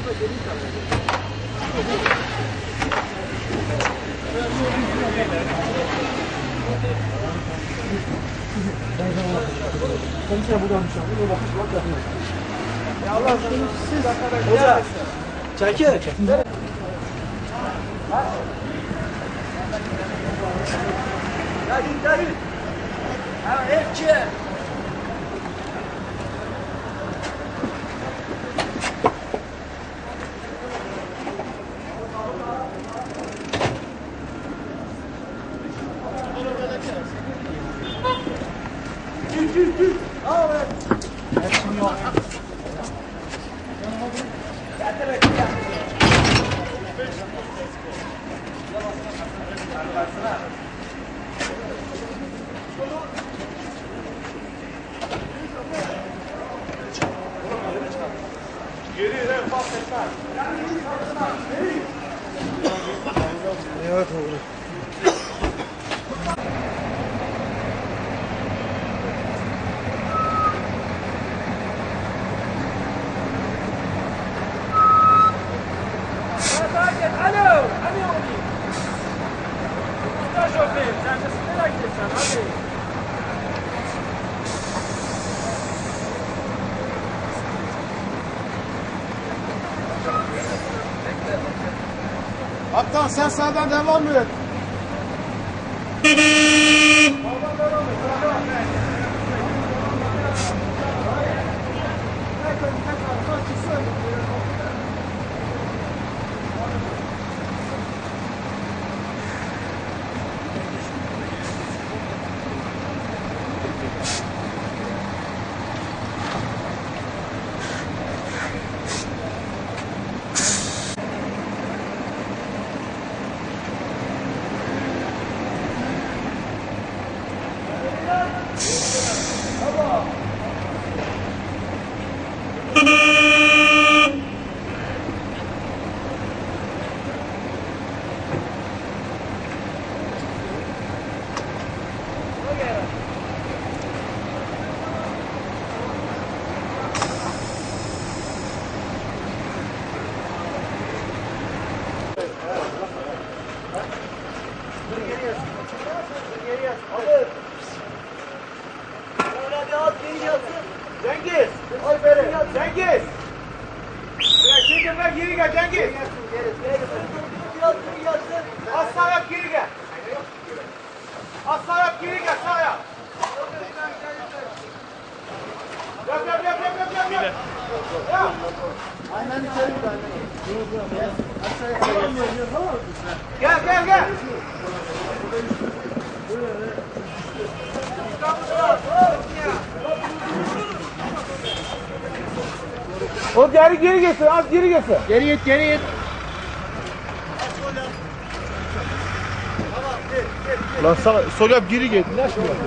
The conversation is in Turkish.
Komiser buradanmış abi. Bak yapma. Ya Allah siz arkadaşlar. Çekil. Hadi. Ha evci. Hepsini yok. Geri bahsetmez. Evet oğlum. Alo, usta şoför, sen nasıl merak etsen hadi. Kaptan sen sağdan devam et. Cengiz! Oy beri! Cengiz! Bırak geri gel Cengiz! Asla yap geri gel! Asla yap geri gel sağ yap! Yap! Aynen içeri gir aynen. Gel! O geri geçsin, az geri geçsin. Geri git. Lan sol yap geri git. Ne yapıyorsun?